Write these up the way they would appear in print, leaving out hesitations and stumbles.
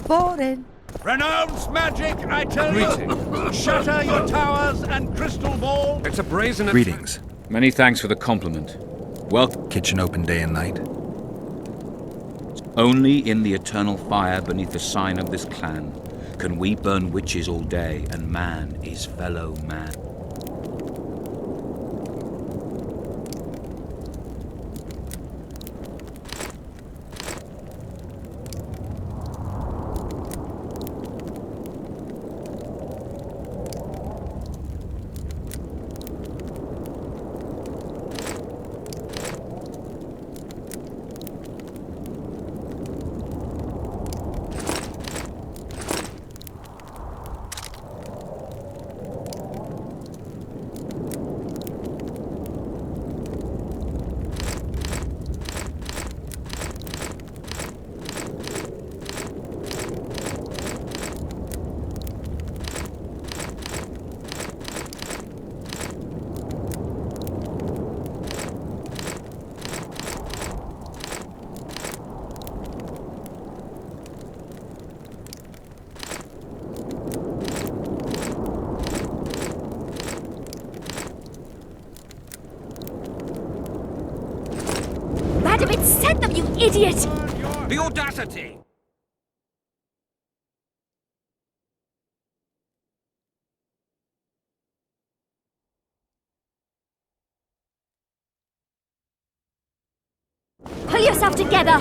Boring. Renounce magic, I tell Greetings. you! Shatter your towers and crystal ball! It's a brazen... Greetings. Many thanks for the compliment. Welcome. Kitchen open day and night. Only in the eternal fire beneath the sign of this clan can we burn witches all day, and man is fellow man. Radovid sent them, you idiot! The audacity! Pull yourself together!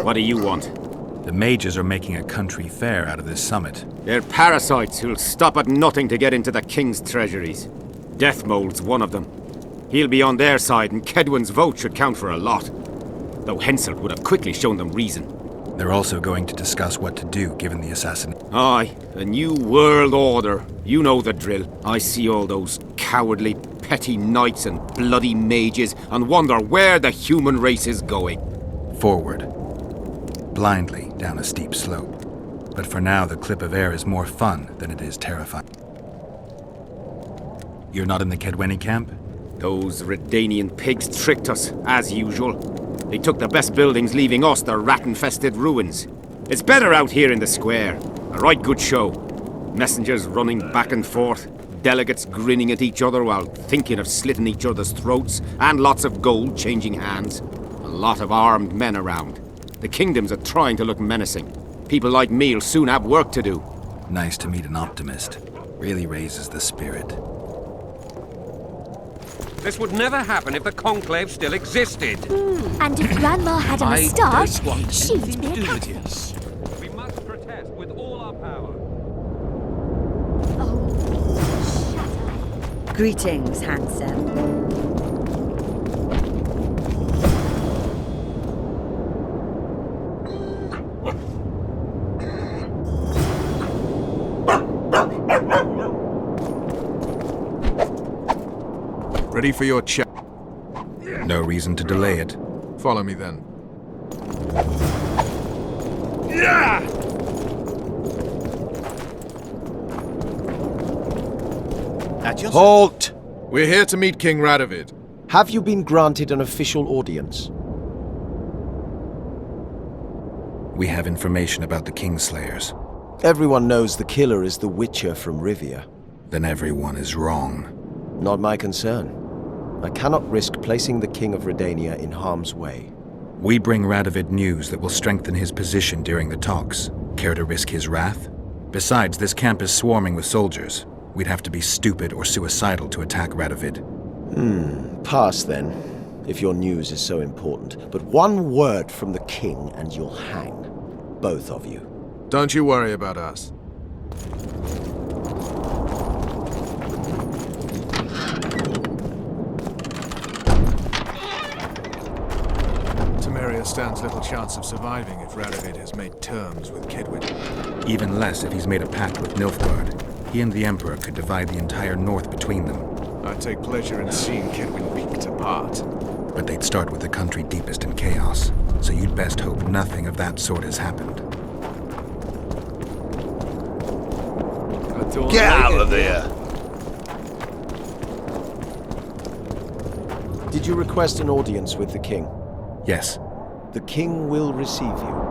What do you want? The mages are making a country fair out of this summit. They're parasites who'll stop at nothing to get into the king's treasuries. Deathmold's one of them. He'll be on their side, and Kedwin's vote should count for a lot. Though Henselt would have quickly shown them reason. They're also going to discuss what to do given the assassin. Aye, a new world order. You know the drill. I see all those cowardly, petty knights and bloody mages and wonder where the human race is going. Forward. Blindly down a steep slope. But for now, the clip of air is more fun than it is terrifying. You're not in the Kedweni camp? Those Redanian pigs tricked us, as usual. They took the best buildings, leaving us the rat-infested ruins. It's better out here in the square. A right good show. Messengers running back and forth, delegates grinning at each other while thinking of slitting each other's throats, and lots of gold changing hands. A lot of armed men around. The kingdoms are trying to look menacing. People like me'll soon have work to do. Nice to meet an optimist. Really raises the spirit. This would never happen if the Conclave still existed. And if Grandma had a moustache, she'd be a cat. We must protest with all our power. Oh, shut up. Greetings, handsome. Ready for your check. No reason to delay it. Follow me then. Halt! We're here to meet King Radovid. Have you been granted an official audience? We have information about the Kingslayers. Everyone knows the killer is the Witcher from Rivia. Then everyone is wrong. Not my concern. I cannot risk placing the King of Redania in harm's way. We bring Radovid news that will strengthen his position during the talks. Care to risk his wrath? Besides, this camp is swarming with soldiers. We'd have to be stupid or suicidal to attack Radovid. Pass then, if your news is so important. But one word from the King and you'll hang. Both of you. Don't you worry about us. Temeria stands little chance of surviving if Radovid has made terms with Kedwin. Even less if he's made a pact with Nilfgaard. He and the Emperor could divide the entire north between them. I take pleasure in seeing Kedwin picked apart. But they'd start with the country deepest in chaos, so you'd best hope nothing of that sort has happened. Get out of there! Did you request an audience with the king? Yes. The king will receive you.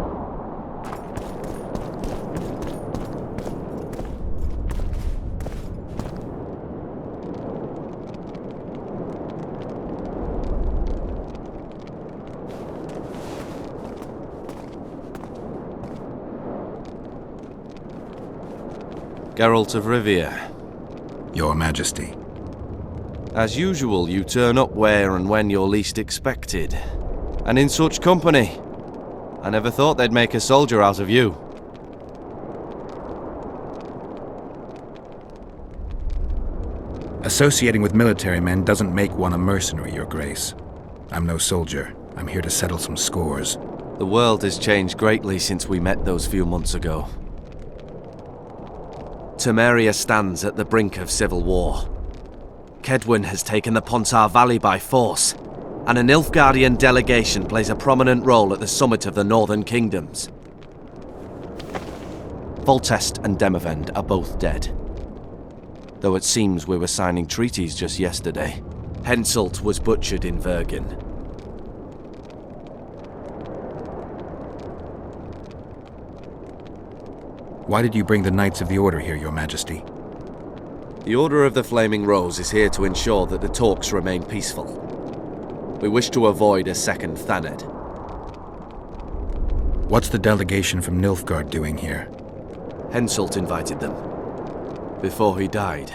Geralt of Rivia. Your Majesty. As usual, you turn up where and when you're least expected. And in such company. I never thought they'd make a soldier out of you. Associating with military men doesn't make one a mercenary, Your Grace. I'm no soldier. I'm here to settle some scores. The world has changed greatly since we met those few months ago. Temeria stands at the brink of civil war. Kaedwen has taken the Pontar Valley by force, and a Nilfgaardian delegation plays a prominent role at the summit of the Northern Kingdoms. Foltest and Demavend are both dead. Though it seems we were signing treaties just yesterday. Henselt was butchered in Vergen. Why did you bring the Knights of the Order here, Your Majesty? The Order of the Flaming Rose is here to ensure that the talks remain peaceful. We wish to avoid a second Thanedd. What's the delegation from Nilfgaard doing here? Henselt invited them. Before he died.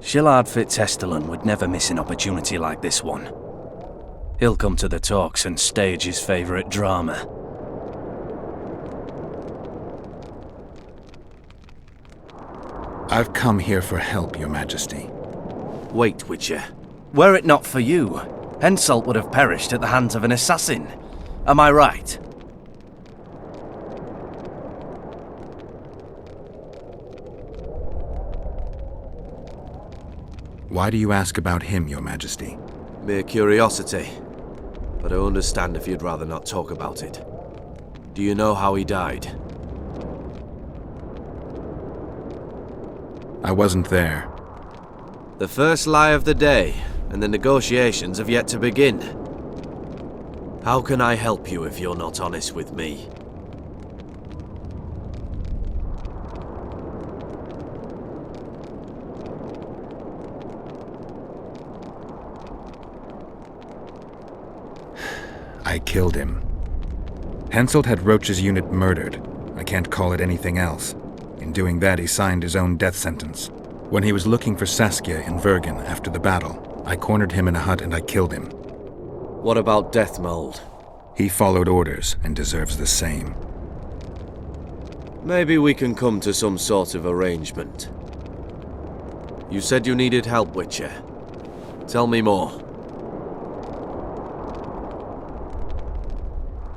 Shillard Fitz-Hestelan would never miss an opportunity like this one. He'll come to the talks and stage his favorite drama. I've come here for help, Your Majesty. Wait, Witcher. Were it not for you, Henselt would have perished at the hands of an assassin. Am I right? Why do you ask about him, Your Majesty? Mere curiosity. But I understand if you'd rather not talk about it. Do you know how he died? I wasn't there. The first lie of the day, and the negotiations have yet to begin. How can I help you if you're not honest with me? I killed him. Henselt had Roach's unit murdered. I can't call it anything else. In doing that, he signed his own death sentence. When he was looking for Saskia in Vergen after the battle, I cornered him in a hut and I killed him. What about Deathmold? He followed orders and deserves the same. Maybe we can come to some sort of arrangement. You said you needed help, Witcher. Tell me more.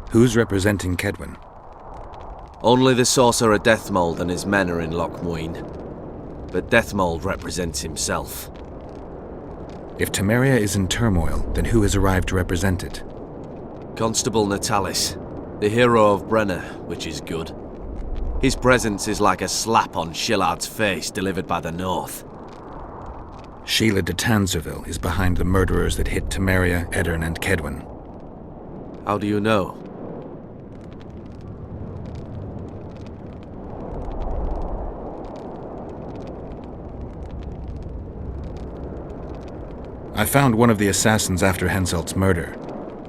Who's representing Kaedwen? Only the sorcerer Deathmold and his men are in Loch Muin. But Deathmold represents himself. If Temeria is in turmoil, then who has arrived to represent it? Constable Natalis, the hero of Brenna, which is good. His presence is like a slap on Shillard's face delivered by the North. Sheila de Tanzerville is behind the murderers that hit Temeria, Eddern, and Kaedwen. How do you know? I found one of the assassins after Henselt's murder.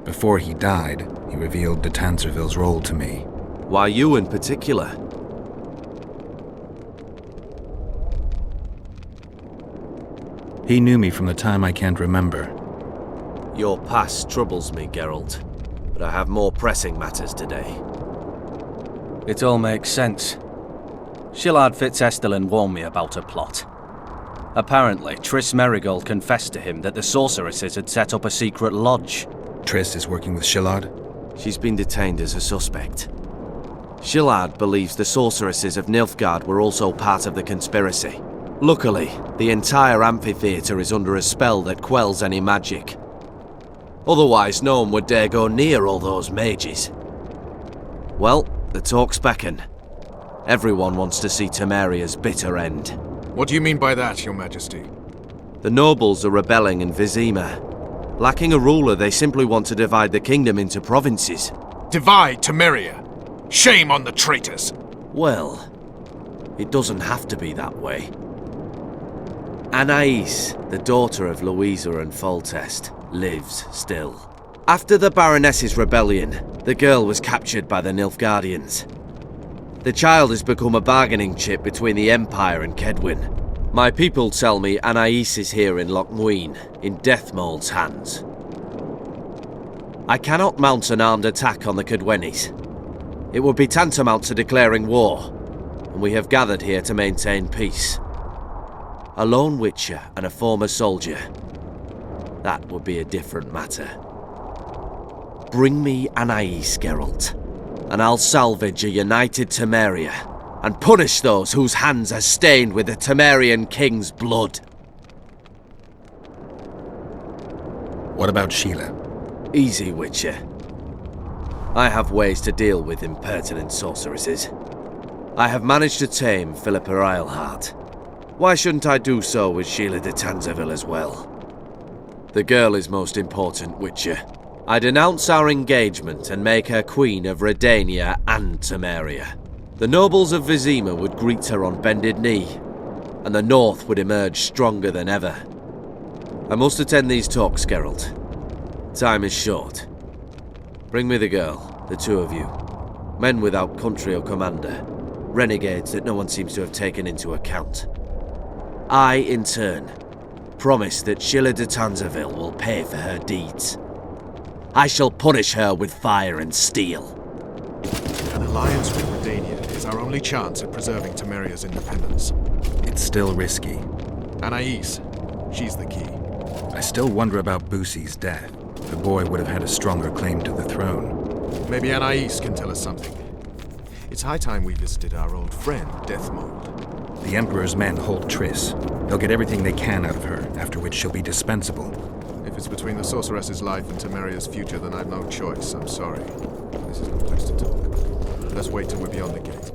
Before he died, he revealed de Tanzerville's role to me. Why you in particular? He knew me from the time I can't remember. Your past troubles me, Geralt, but I have more pressing matters today. It all makes sense. Shillard Fitz-Hestelan warned me about a plot. Apparently, Triss Merigold confessed to him that the sorceresses had set up a secret lodge. Triss is working with Shillard? She's been detained as a suspect. Shillard believes the sorceresses of Nilfgaard were also part of the conspiracy. Luckily, the entire amphitheatre is under a spell that quells any magic. Otherwise, no one would dare go near all those mages. Well, the talks beckon. Everyone wants to see Temeria's bitter end. What do you mean by that, Your Majesty? The nobles are rebelling in Vizima. Lacking a ruler, they simply want to divide the kingdom into provinces. Divide Temeria! Shame on the traitors! Well, it doesn't have to be that way. Anais, the daughter of Louisa and Foltest, lives still. After the Baroness's rebellion, the girl was captured by the Nilfgaardians. The child has become a bargaining chip between the Empire and Kedwin. My people tell me Anais is here in Lochmuin, in Deathmold's hands. I cannot mount an armed attack on the Kedwenis. It would be tantamount to declaring war, and we have gathered here to maintain peace. A lone witcher and a former soldier. That would be a different matter. Bring me Anais, Geralt, and I'll salvage a united Temeria, and punish those whose hands are stained with the Temerian king's blood. What about Sheila? Easy, Witcher. I have ways to deal with impertinent sorceresses. I have managed to tame Philippa Eilhart. Why shouldn't I do so with Sheila de Tanzaville as well? The girl is most important, Witcher. I denounce our engagement and make her queen of Redania and Temeria. The nobles of Vizima would greet her on bended knee, and the North would emerge stronger than ever. I must attend these talks, Geralt. Time is short. Bring me the girl, the two of you. Men without country or commander. Renegades that no one seems to have taken into account. I, in turn, promise that Sheila de Tanzaville will pay for her deeds. I shall punish her with fire and steel. An alliance with Redania is our only chance at preserving Temeria's independence. It's still risky. Anais, she's the key. I still wonder about Boussy's death. The boy would have had a stronger claim to the throne. Maybe Anais can tell us something. It's high time we visited our old friend, Deathmold. The Emperor's men hold Triss. They'll get everything they can out of her, after which she'll be dispensable. If it's between the sorceress's life and Temeria's future, then I've no choice. I'm sorry. This is no place to talk. Let's wait till we're beyond the gate.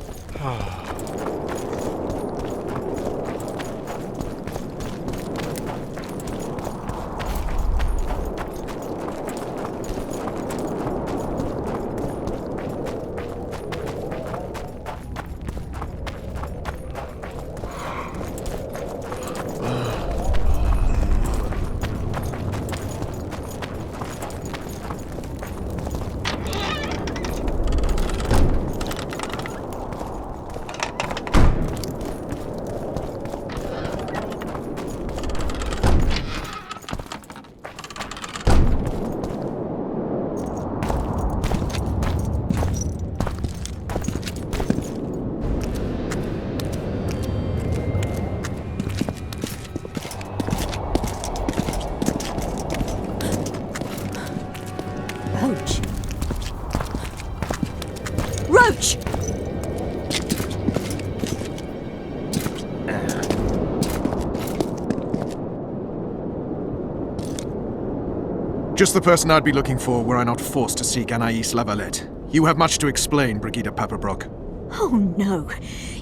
Roach! Just the person I'd be looking for were I not forced to seek Anais Lavalette. You have much to explain, Brigida Paperbrock. Oh no,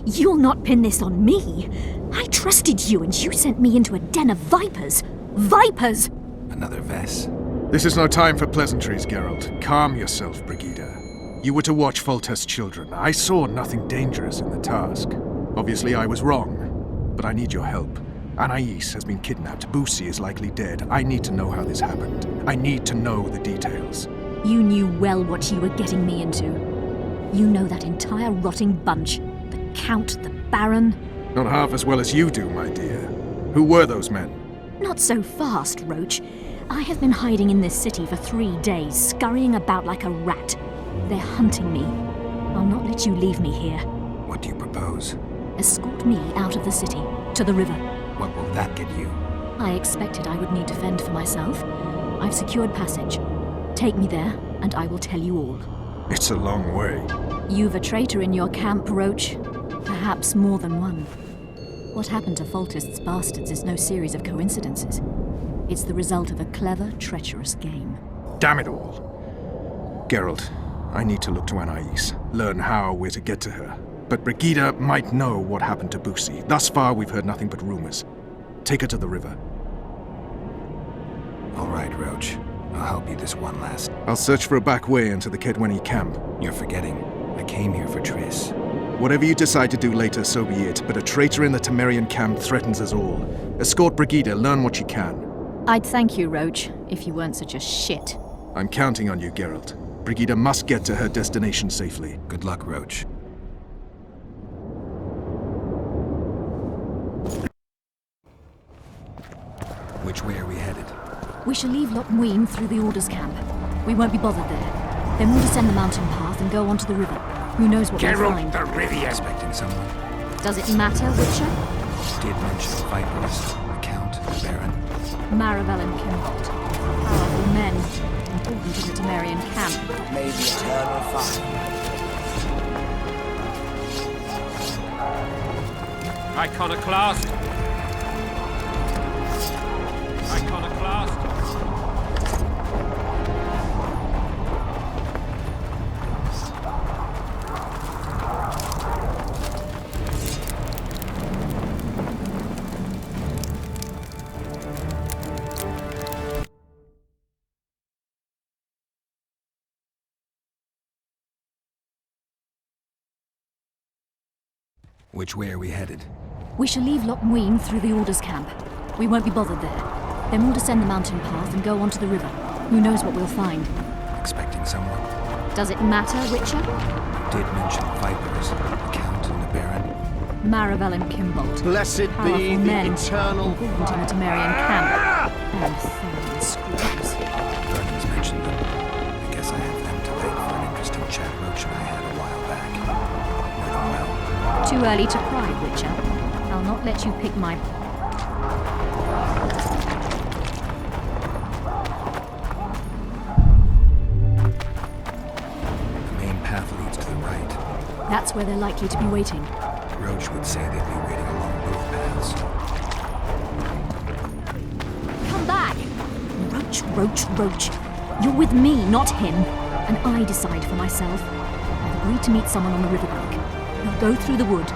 you'll not pin this on me. I trusted you and you sent me into a den of vipers. Vipers! Another Vess. This is no time for pleasantries, Geralt. Calm yourself, Brigida. You were to watch Foltest's children. I saw nothing dangerous in the task. Obviously I was wrong, but I need your help. Anais has been kidnapped. Boussy is likely dead. I need to know how this happened. I need to know the details. You knew well what you were getting me into. You know that entire rotting bunch. The Count, the Baron. Not half as well as you do, my dear. Who were those men? Not so fast, Roach. I have been hiding in this city for 3 days, scurrying about like a rat. They're hunting me. I'll not let you leave me here. What do you propose? Escort me out of the city, to the river. What will that get you? I expected I would need to fend for myself. I've secured passage. Take me there, and I will tell you all. It's a long way. You've a traitor in your camp, Roach. Perhaps more than one. What happened to Foltest's bastards is no series of coincidences. It's the result of a clever, treacherous game. Damn it all. Geralt, I need to look to Anais. Learn how we're to get to her. but Brigida might know what happened to Busi. Thus far, we've heard nothing but rumors. Take her to the river. All right, Roach. I'll help you this one last. I'll search for a back way into the Kedweni camp. You're forgetting. I came here for Triss. Whatever you decide to do later, so be it, but a traitor in the Temerian camp threatens us all. Escort Brigida, learn what you can. I'd thank you, Roach, if you weren't such a shit. I'm counting on you, Geralt. Brigida must get to her destination safely. Good luck, Roach. Which way are we headed? We shall leave Loch Muin through the Order's camp. We won't be bothered there. Then we'll descend the mountain path and go onto the river. Who knows what we'll find. Geralt the Rivia! Expecting someone? Does it matter, Witcher? Did mention the Vipers, the Count, the Baron. Maravel and Kimbolt. Powerful men. Important to the Temerian camp. May the eternal fire. Iconoclast! Iconoclast! Which way are we headed? We shall leave Loch Muin through the Order's camp. We won't be bothered there. Then we'll descend the mountain path and go onto the river. Who knows what we'll find. Expecting someone? Does it matter, Witcher? Did mention the Vipers, the Count, and the Baron. Maravel and Kimbolt. Blessed Powerful be the men. eternal... Important in the Temerian camp. And Thurman Scrubs. Vernon's mentioned them. I guess I have them to thank for an interesting chat Roach and I had a while back. Know them well. Too early to cry, Witcher. I'll not let you pick my... The main path leads to the right. That's where they're likely to be waiting. Roach would say they'd be waiting along both paths. Come back! Roach. You're with me, not him. And I decide for myself. I've agreed to meet someone on the riverbank. We'll go through the wood.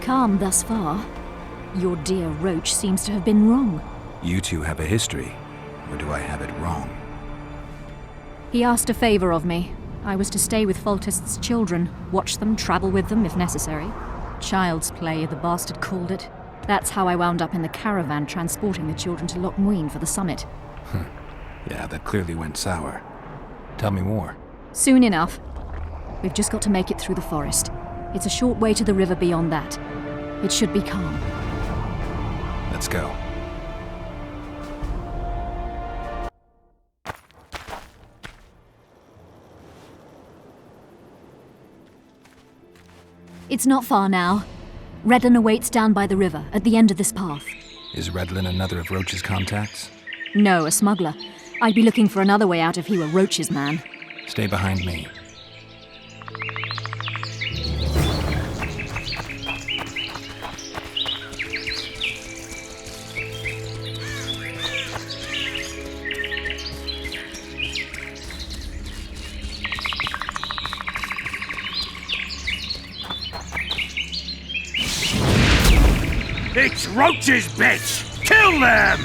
calm thus far. Your dear Roach seems to have been wrong. You two have a history, or do I have it wrong? He asked a favor of me. I was to stay with Foltest's children, watch them, travel with them if necessary. Child's play, the bastard called it. That's how I wound up in the caravan transporting the children to Loch Muin for the summit. Yeah, that clearly went sour. Tell me more. Soon enough. We've just got to make it through the forest. It's a short way to the river beyond that. It should be calm. Let's go. It's not far now. Redlin awaits down by the river, at the end of this path. Is Redlin another of Roach's contacts? No, a smuggler. I'd be looking for another way out if he were Roach's man. Stay behind me. It's Roach's bitch! Kill them!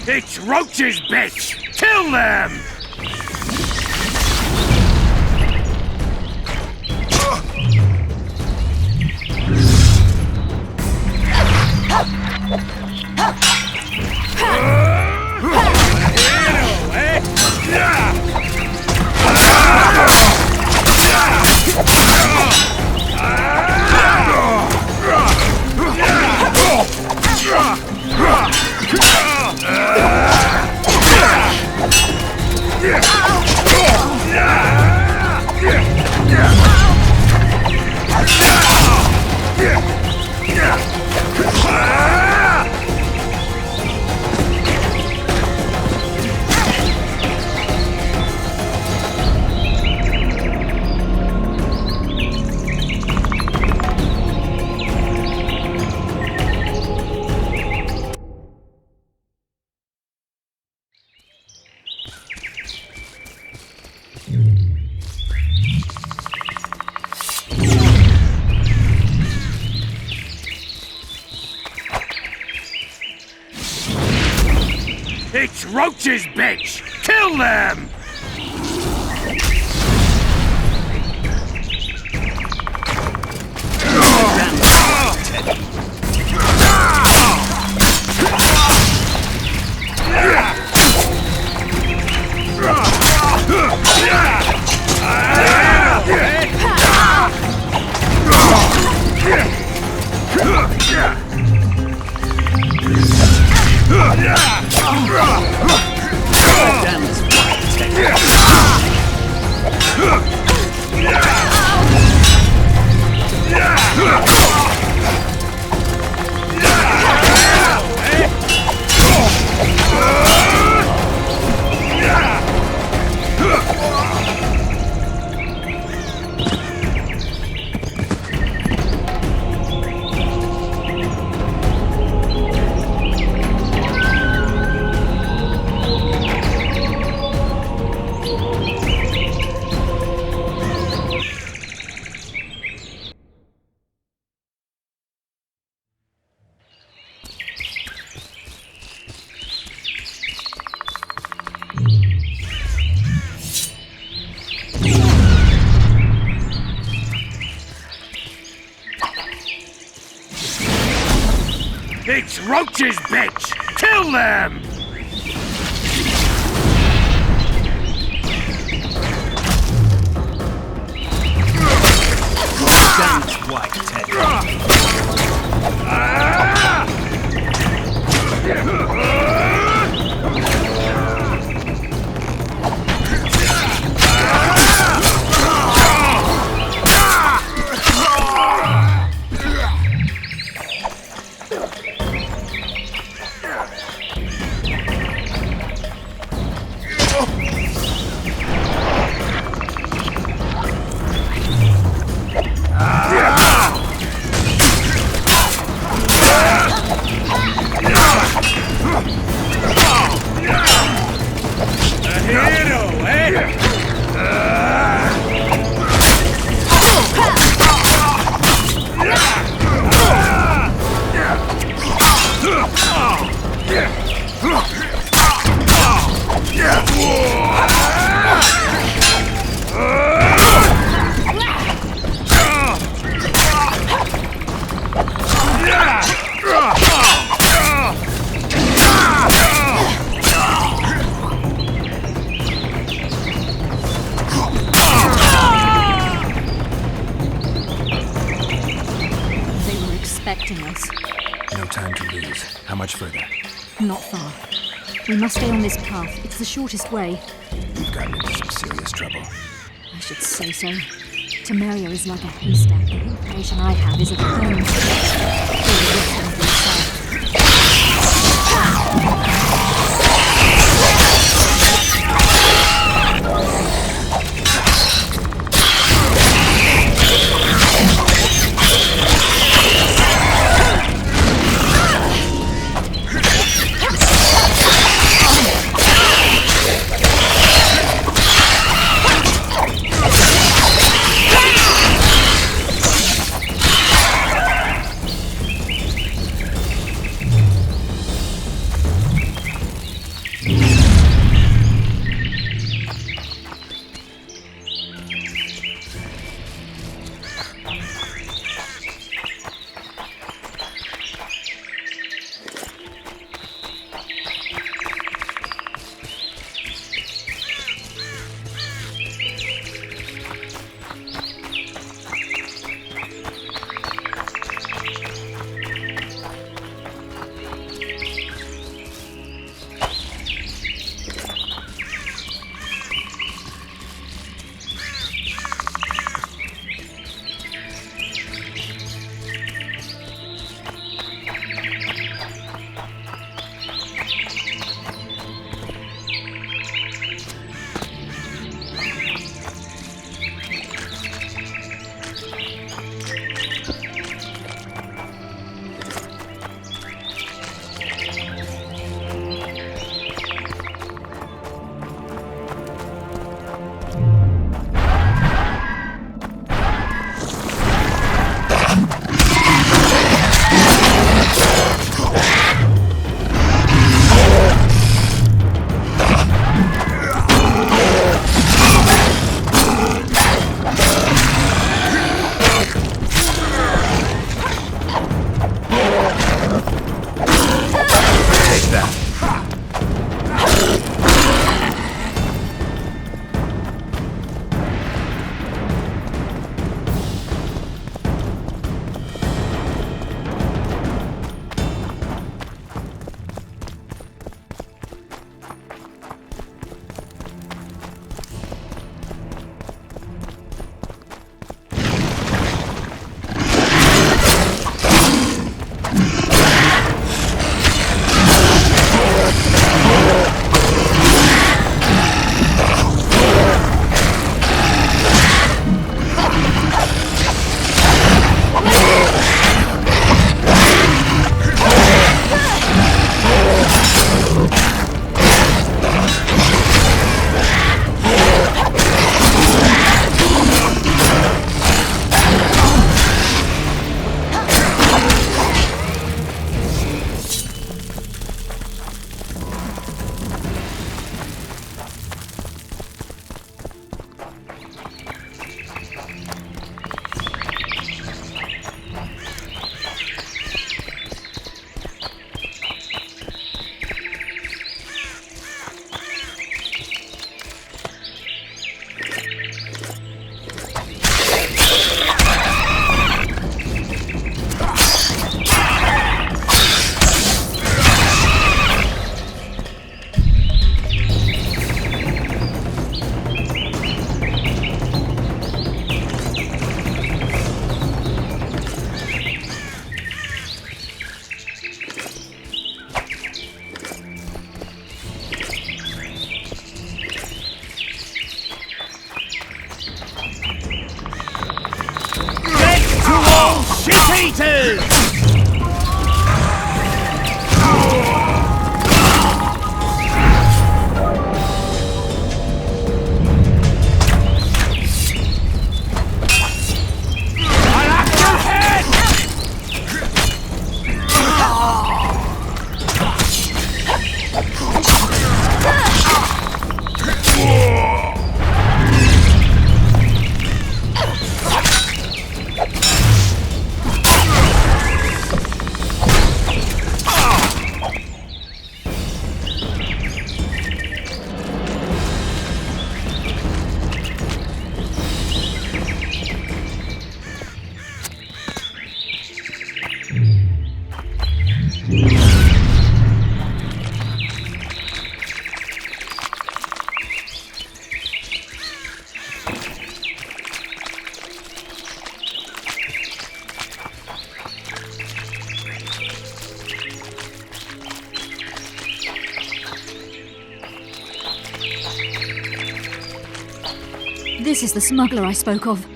It's Roach's bitch! Kill them! It's Roach's bitch! Kill them! roaches, bitch! Kill them! Don't white, Teddy. Expecting us. No time to lose. How much further? Not far. We must stay on this path. It's the shortest way. You've gotten into some serious trouble. I should say so. Temeria is like a haystack. The information I have is a burning taters! This is the smuggler I spoke of.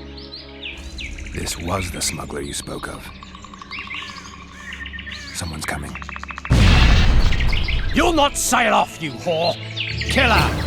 This was the smuggler you spoke of. Someone's coming. You'll not sail off, you whore! Kill her!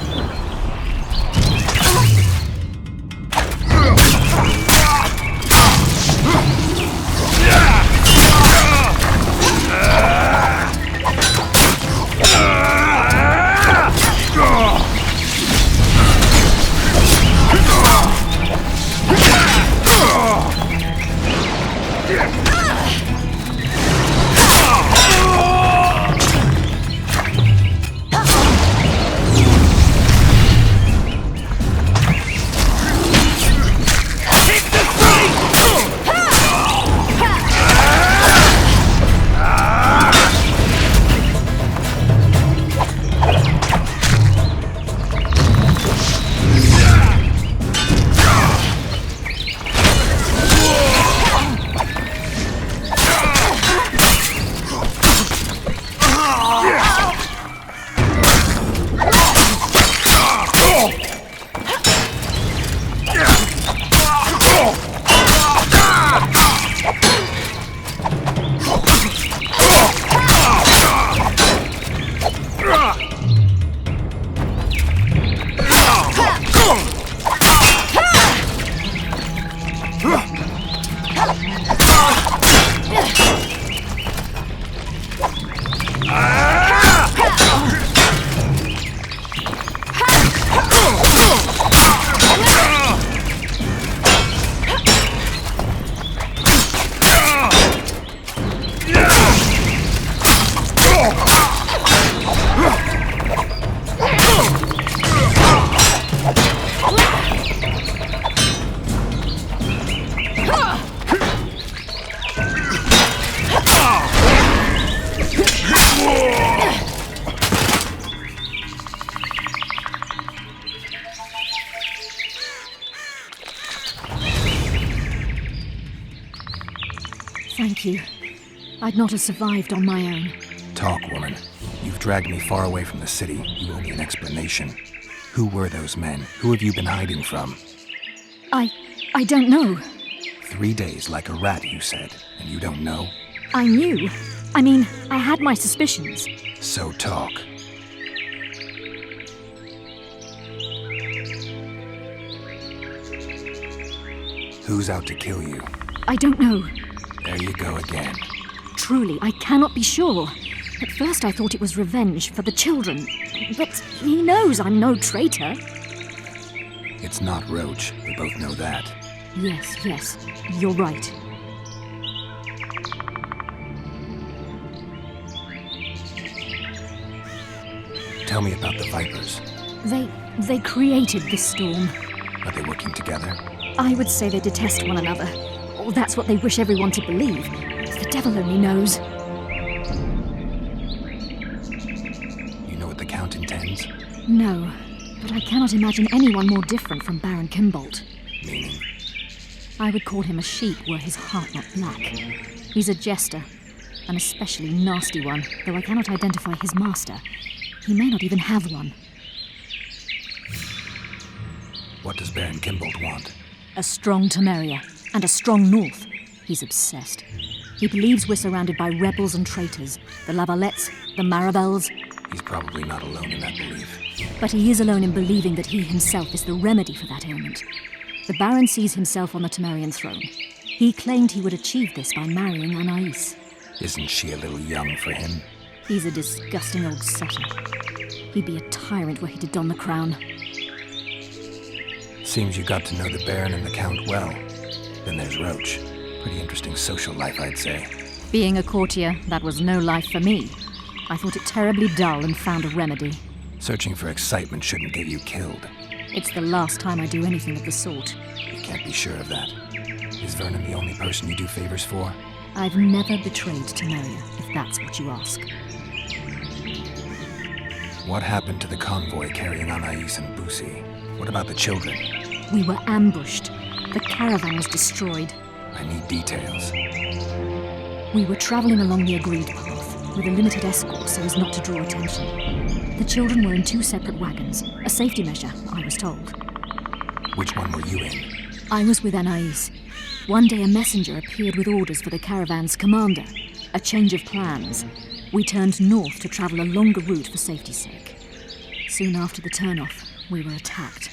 Thank you. I'd not have survived on my own. Talk, woman. You've dragged me far away from the city. You owe me an explanation. Who were those men? Who have you been hiding from? I don't know. 3 days like a rat, you said, and you don't know? I knew. I mean, I had my suspicions. So talk. Who's out to kill you? I don't know. There you go again. Truly, I cannot be sure. At first I thought it was revenge for the children. But he knows I'm no traitor. It's not Roach. We both know that. Yes. You're right. Tell me about the Vipers. They created this storm. Are they working together? I would say they detest one another. Or that's what they wish everyone to believe. The devil only knows. You know what the Count intends? No, but I cannot imagine anyone more different from Baron Kimbolt. Meaning? I would call him a sheep were his heart not black. He's a jester, an especially nasty one, though I cannot identify his master. He may not even have one. What does Baron Kimbolt want? A strong Temeria, and a strong north. He's obsessed. He believes we're surrounded by rebels and traitors. The Lavalettes, the Marabels. He's probably not alone in that belief. But he is alone in believing that he himself is the remedy for that ailment. The Baron sees himself on the Temerian throne. He claimed he would achieve this by marrying Anais. Isn't she a little young for him? He's a disgusting old setter. He'd be a tyrant were he to don the crown. Seems you got to know the Baron and the Count well. Then there's Roach. Pretty interesting social life, I'd say. Being a courtier, that was no life for me. I thought it terribly dull and found a remedy. Searching for excitement shouldn't get you killed. It's the last time I do anything of the sort. You can't be sure of that. Is Vernon the only person you do favors for? I've never betrayed Temeria, if that's what you ask. What happened to the convoy carrying Anais and Busi? What about the children? We were ambushed. The caravan was destroyed. I need details. We were traveling along the agreed path, with a limited escort so as not to draw attention. The children were in 2 separate wagons, a safety measure, I was told. Which one were you in? I was with Anais. One day a messenger appeared with orders for the caravan's commander. A change of plans. We turned north to travel a longer route for safety's sake. Soon after the turnoff, we were attacked.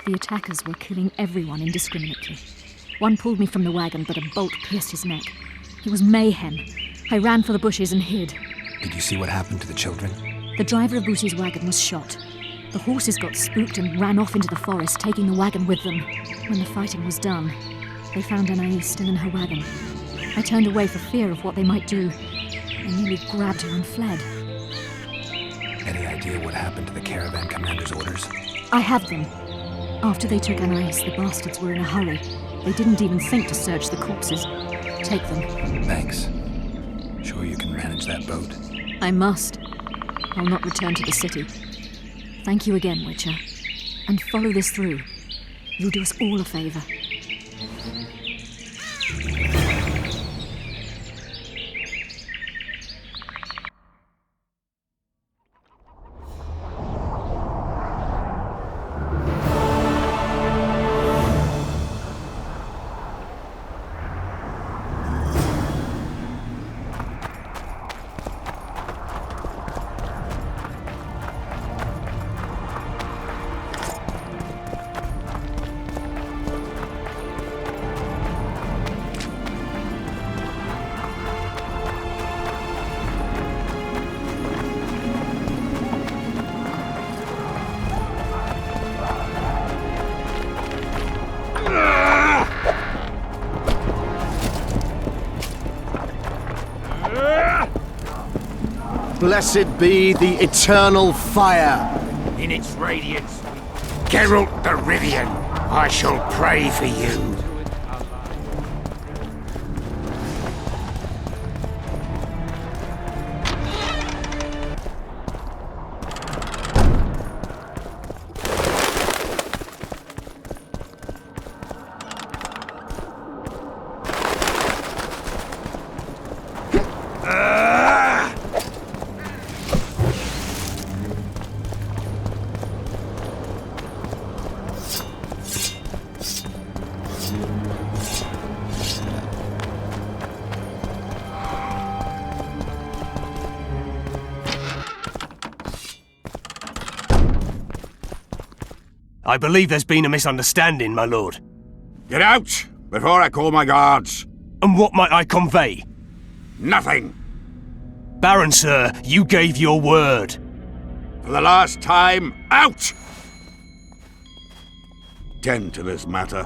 The attackers were killing everyone indiscriminately. One pulled me from the wagon, but a bolt pierced his neck. It was mayhem. I ran for the bushes and hid. Did you see what happened to the children? The driver of Busi's wagon was shot. The horses got spooked and ran off into the forest, taking the wagon with them. When the fighting was done, they found Anais still in her wagon. I turned away for fear of what they might do. They nearly grabbed her and fled. Any idea what happened to the caravan commander's orders? I have them. After they took Anais, the bastards were in a hurry. They didn't even think to search the corpses. Take them. Thanks. Sure you can manage that boat? I must. I'll not return to the city. Thank you again, Witcher. And follow this through. You'll do us all a favor. Blessed be the eternal fire. In its radiance, Geralt the Rivian, I shall pray for you. I believe there's been a misunderstanding, my lord. Get out, before I call my guards. And what might I convey? Nothing. Baron, sir, you gave your word. For the last time, out! Tend to this matter.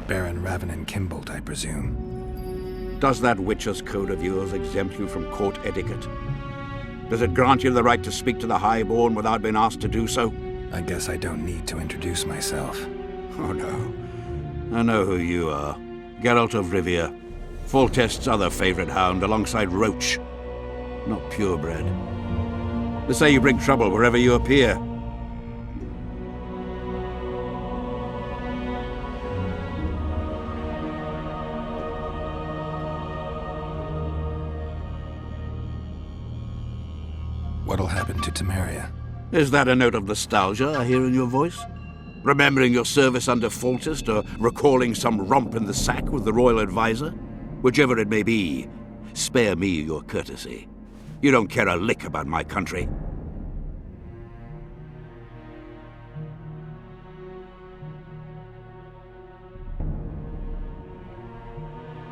Baron Ravenin Kimbolt, I presume. Does that Witcher's Code of yours exempt you from court etiquette? Does it grant you the right to speak to the Highborn without being asked to do so? I guess I don't need to introduce myself. Oh no. I know who you are. Geralt of Rivia. Foltest's other favorite hound alongside Roach. Not purebred. They say you bring trouble wherever you appear. What'll happen to Temeria? Is that a note of nostalgia I hear in your voice? Remembering your service under Foltest, or recalling some romp in the sack with the royal advisor? Whichever it may be, spare me your courtesy. You don't care a lick about my country.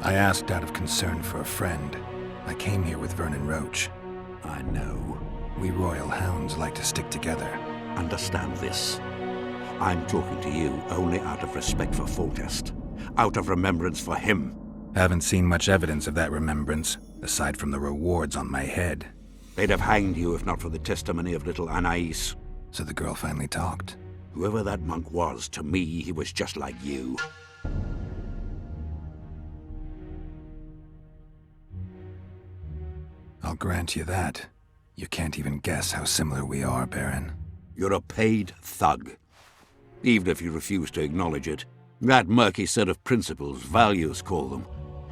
I asked out of concern for a friend. I came here with Vernon Roach. I know. We royal hounds like to stick together. Understand this. I'm talking to you only out of respect for Foltest. Out of remembrance for him. Haven't seen much evidence of that remembrance, aside from the rewards on my head. They'd have hanged you if not for the testimony of little Anais. So the girl finally talked. Whoever that monk was, to me, he was just like you. I'll grant you that. You can't even guess how similar we are, Baron. You're a paid thug. Even if you refuse to acknowledge it. That murky set of principles, values call them.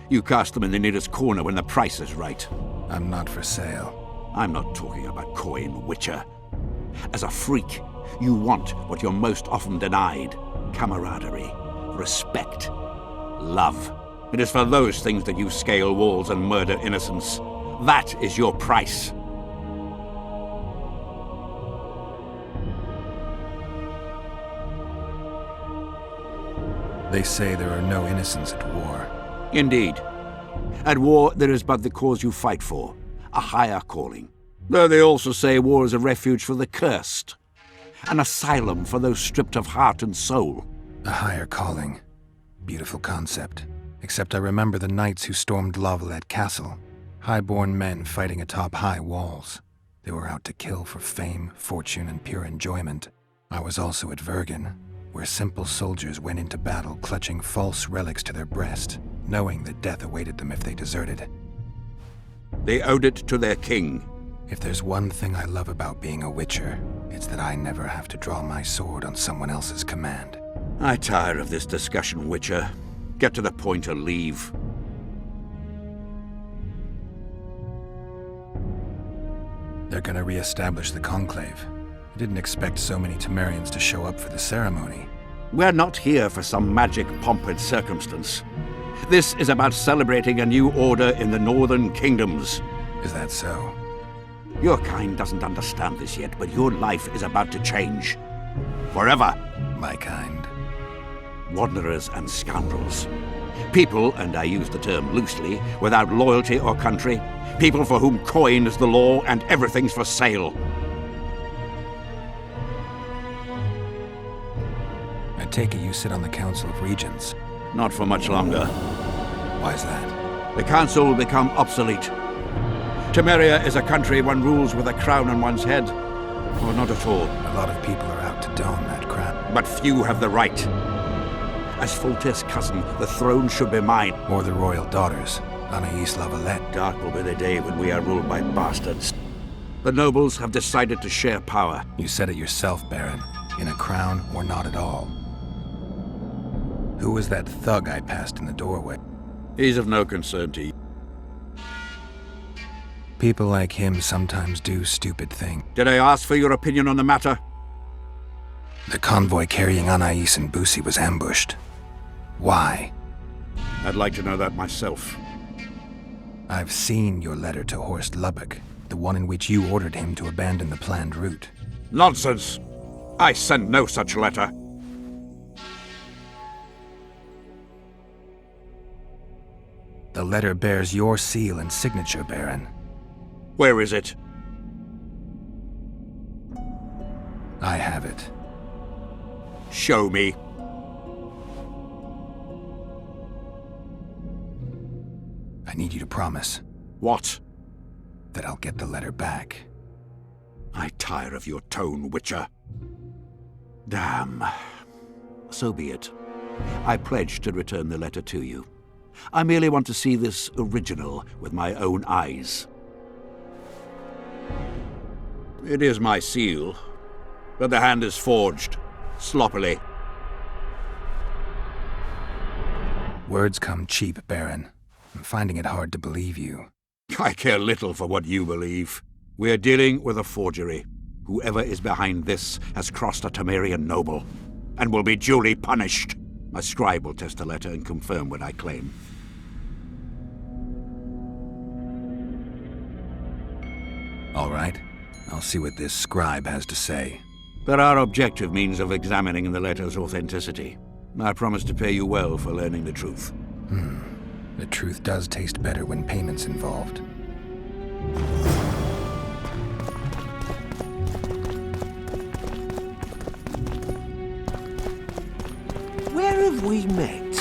You cast them in the nearest corner when the price is right. I'm not for sale. I'm not talking about coin, Witcher. As a freak, you want what you're most often denied. Camaraderie, respect, love. It is for those things that you scale walls and murder innocents. That is your price. They say there are no innocents at war. Indeed. At war, there is but the cause you fight for, a higher calling. Though they also say war is a refuge for the cursed, an asylum for those stripped of heart and soul. A higher calling. Beautiful concept. Except I remember the knights who stormed Lavalette Castle. High-born men fighting atop high walls. They were out to kill for fame, fortune, and pure enjoyment. I was also at Vergen, where simple soldiers went into battle clutching false relics to their breast, knowing that death awaited them if they deserted. They owed it to their king. If there's one thing I love about being a Witcher, it's that I never have to draw my sword on someone else's command. I tire of this discussion, Witcher. Get to the point or leave. They're gonna re-establish the Conclave. I didn't expect so many Temerians to show up for the ceremony. We're not here for some magic pomp and circumstance. This is about celebrating a new order in the Northern Kingdoms. Is that so? Your kind doesn't understand this yet, but your life is about to change. Forever. My kind. Wanderers and scoundrels. People, and I use the term loosely, without loyalty or country. People for whom coin is the law and everything's for sale. I take it you sit on the Council of Regents. Not for much longer. Why's that? The council will become obsolete. Temeria is a country one rules with a crown on one's head. Or not at all. A lot of people are out to don that crown. But few have the right. As Foltest's cousin, the throne should be mine. Or the royal daughters, Anais Lavalette. Dark will be the day when we are ruled by bastards. The nobles have decided to share power. You said it yourself, Baron. In a crown or not at all. Who was that thug I passed in the doorway? He's of no concern to you. People like him sometimes do stupid things. Did I ask for your opinion on the matter? The convoy carrying Anais and Busi was ambushed. Why? I'd like to know that myself. I've seen your letter to Horst Lubbock, the one in which you ordered him to abandon the planned route. Nonsense! I sent no such letter. The letter bears your seal and signature, Baron. Where is it? I have it. Show me. I I need you to promise. What? That I'll get the letter back. I tire of your tone, Witcher. Damn. So be it. I pledge to return the letter to you. I merely want to see this original with my own eyes. It is my seal, but the hand is forged, sloppily. Words come cheap, Baron. I'm finding it hard to believe you. I care little for what you believe. We're dealing with a forgery. Whoever is behind this has crossed a Temerian noble, and will be duly punished. My scribe will test the letter and confirm what I claim. All right. I'll see what this scribe has to say. There are objective means of examining the letter's authenticity. I promise to pay you well for learning the truth. The truth does taste better when payment's involved. Where have we met?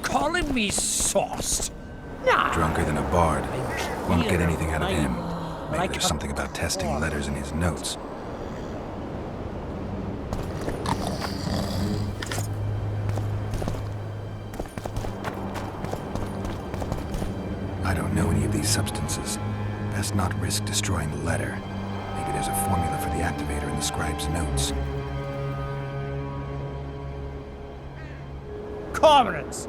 Calling me sauced? Nah. Drunker than a bard. Won't get anything out of him. Maybe there's something about testing letters in his notes. I don't know any of these substances. Best not risk destroying the letter. Maybe there's a formula for the activator in the scribe's notes. Comrades!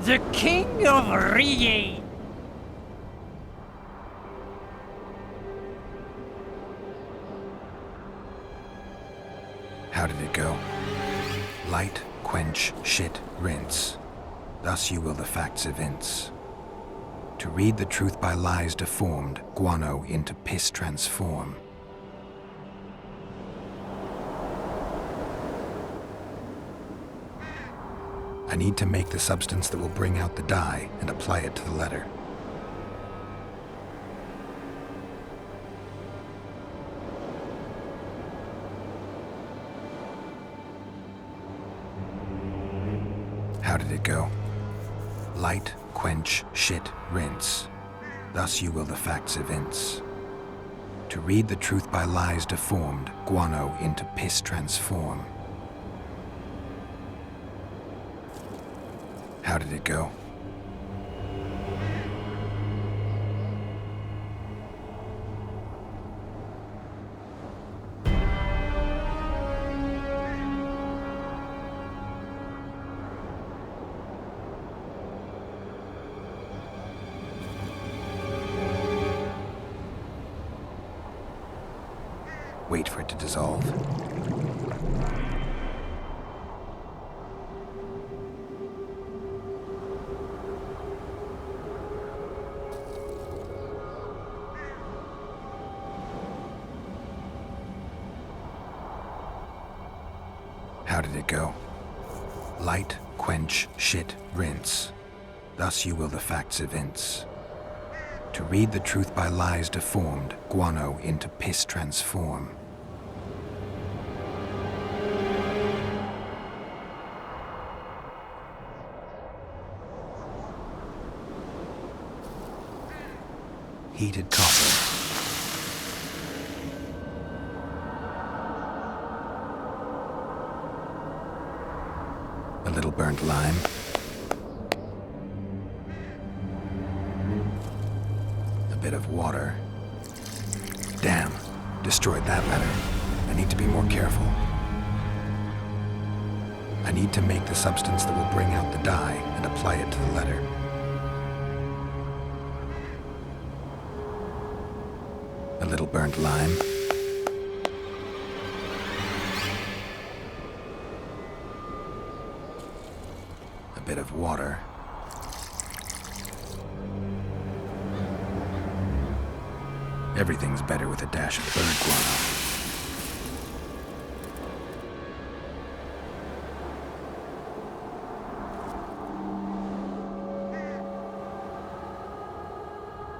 The King of Riye! How did it go? Light, quench, shit, rinse. Thus you will the facts evince. To read the truth by lies deformed, guano into piss transform. I need to make the substance that will bring out the dye and apply it to the letter. How did it go? Light, quench, shit, rinse. Thus you will the facts evince. To read the truth by lies deformed, guano into piss transform. How did it go? Wait for it to dissolve. How did it go? Light, quench, shit, rinse. Thus you will the facts evince. To read the truth by lies deformed, guano into piss transform. Heated copper. A little burnt lime. A bit of water. Damn, destroyed that letter. I need to be more careful. I need to make the substance that will bring out the dye and apply it to the letter. A little burnt lime. A bit of water. Everything's better with a dash of bird guano.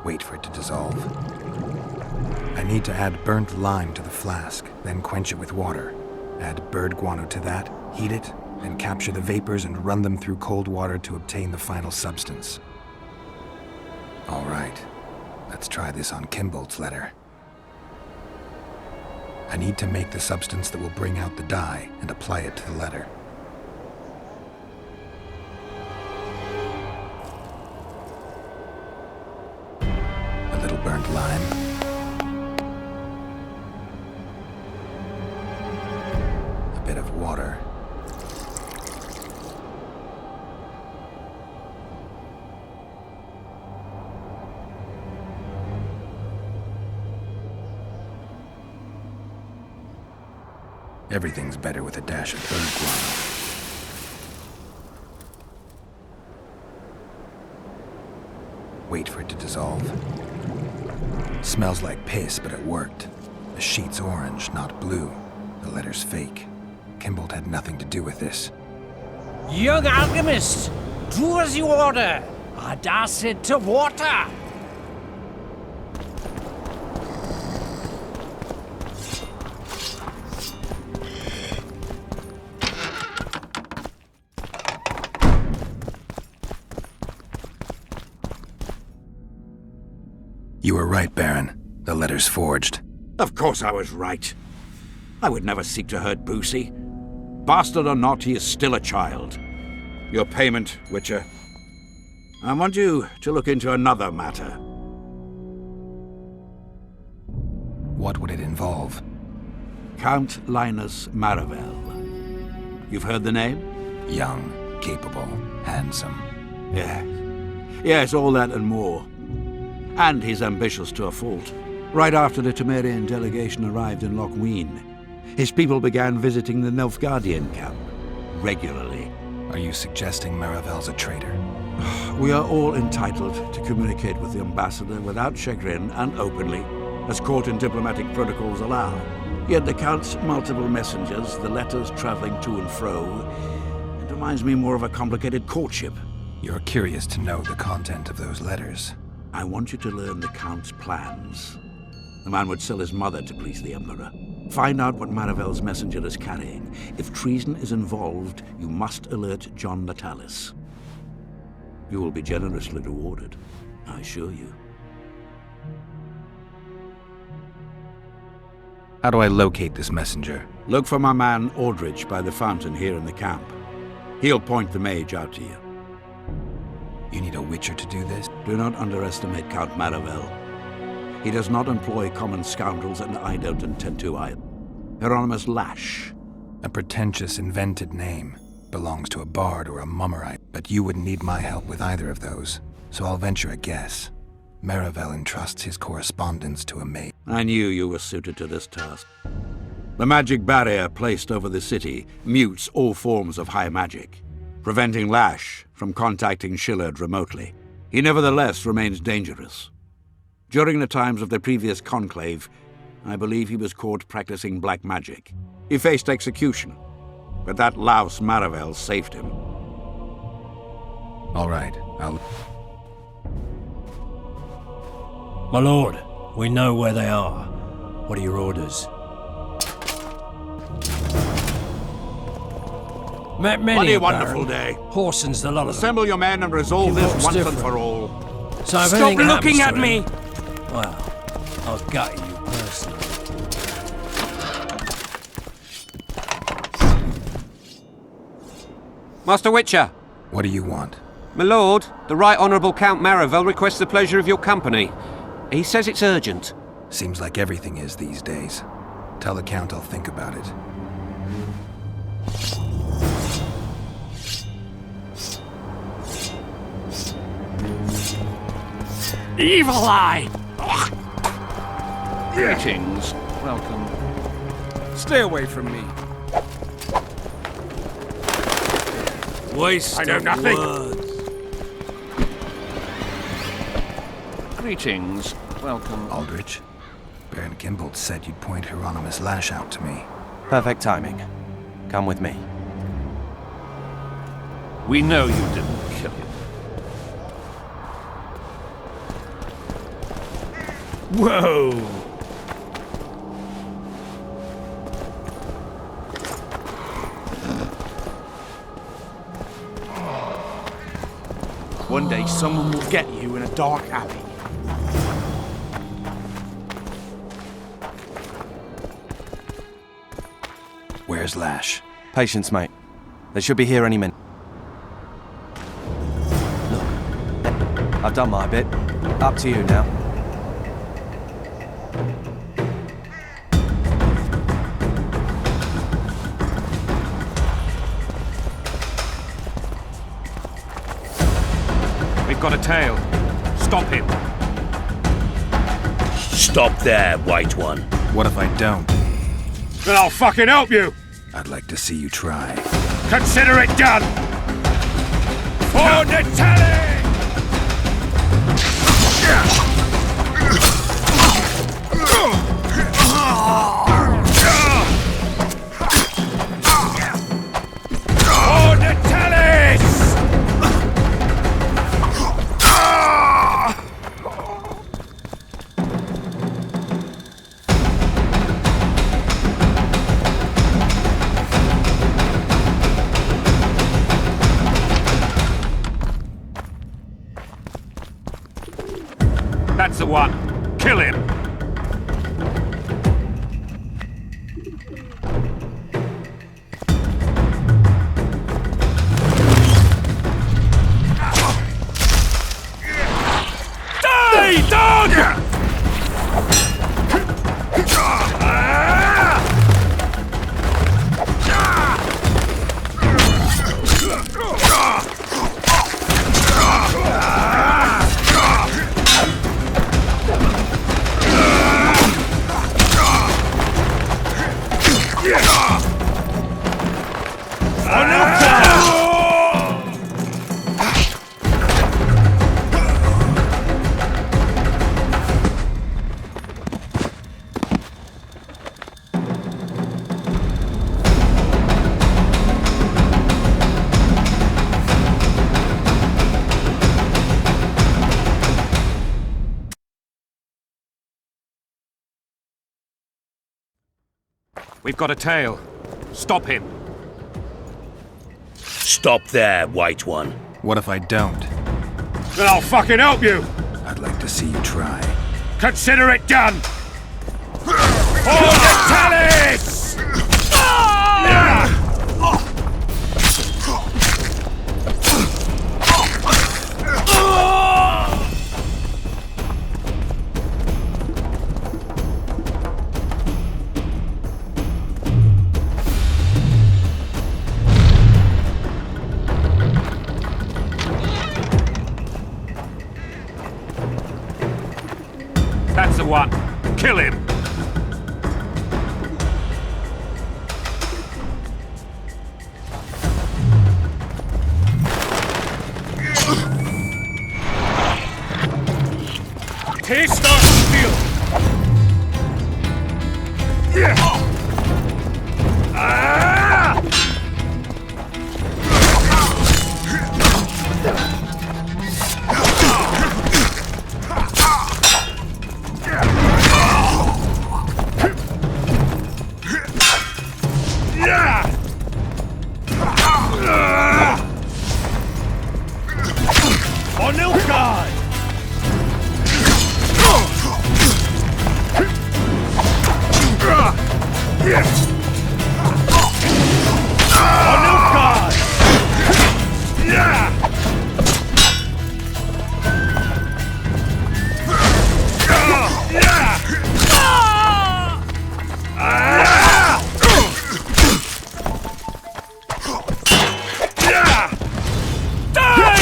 Wait for it to dissolve. I need to add burnt lime to the flask, then quench it with water. Add bird guano to that, heat it, and capture the vapors and run them through cold water to obtain the final substance. All right, let's try this on Kimbolt's letter. I need to make the substance that will bring out the dye and apply it to the letter. A little burnt lime. Bit of water. Everything's better with a dash of bird guano. Wait for it to dissolve. Smells like piss, but it worked. The sheet's orange, not blue. The letter's fake. Kimbolt had nothing to do with this. Young alchemist, do as you order. I dash it to water. You were right, Baron. The letter's forged. Of course I was right. I would never seek to hurt Boosie. Bastard or not, he is still a child. Your payment, Witcher. I want you to look into another matter. What would it involve? Count Linus Maravel. You've heard the name? Young, capable, handsome. Yes, all that and more. And he's ambitious to a fault. Right after the Temerian delegation arrived in Lochween, his people began visiting the Nilfgaardian camp regularly. Are you suggesting Maravel's a traitor? We are all entitled to communicate with the ambassador without chagrin and openly, as court and diplomatic protocols allow. Yet the Count's multiple messengers, the letters traveling to and fro, it reminds me more of a complicated courtship. You're curious to know the content of those letters. I want you to learn the Count's plans. The man would sell his mother to please the Emperor. Find out what Maravel's messenger is carrying. If treason is involved, you must alert John Natalis. You will be generously rewarded, I assure you. How do I locate this messenger? Look for my man Aldrich by the fountain here in the camp. He'll point the mage out to you. You need a Witcher to do this? Do not underestimate Count Maravel. He does not employ common scoundrels, and I don't intend to either. Hieronymus Lash. A pretentious, invented name. Belongs to a bard or a mummerite, but you wouldn't need my help with either of those, so I'll venture a guess. Maravel entrusts his correspondence to a mage. I knew you were suited to this task. The magic barrier placed over the city mutes all forms of high magic, preventing Lash from contacting Shillard remotely. He nevertheless remains dangerous. During the times of the previous conclave, I believe he was caught practicing black magic. He faced execution. but that louse Maravel saved him. All right, I'll... My lord, we know where they are. What are your orders? Met many What a a wonderful baron. day. Horson's the lot of them. Assemble your men and resolve He this looks once different. and for all. So if Stop anything looking happens at to me! him, well, I'll gut you personally. Master Witcher! What do you want? My lord, the Right Honourable Count Maravel requests the pleasure of your company. He says it's urgent. Seems like everything is these days. Tell the Count I'll think about it. Evil Eye! Greetings. Welcome. Stay away from me. Waste I know of nothing. words. Greetings. Welcome. Aldrich, Baron Gimbold said you'd point Hieronymus Lash out to me. Perfect timing. Come with me. We know you didn't kill him. Whoa! One day someone will get you in a dark alley. Where's Lash? Patience, mate. They should be here any minute. Look, I've done my bit. Up to you now. We've got a tail. Stop him. Stop there, White One. What if I don't? Then I'll fucking help you! I'd like to see you try. Consider it done! For the tally! For the tallies! That's the one. Kill him. Die, dog! We've got a tail. Stop him. Stop there, White One. What if I don't? Then I'll fucking help you! I'd like to see you try. Consider it done! For the tallies! That's the one. Kill him. Taste our steel! Ah!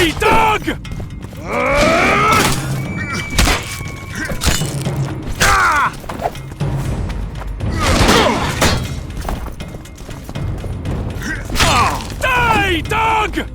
Die, dog! Die, dog!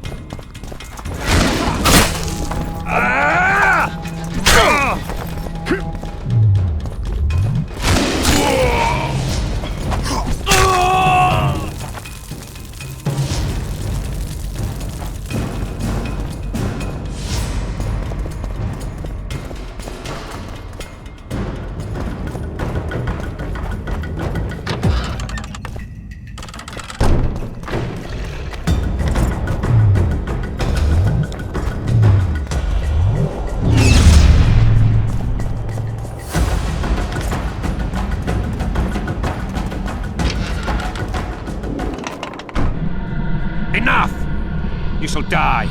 Enough! You shall die,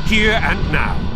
here and now.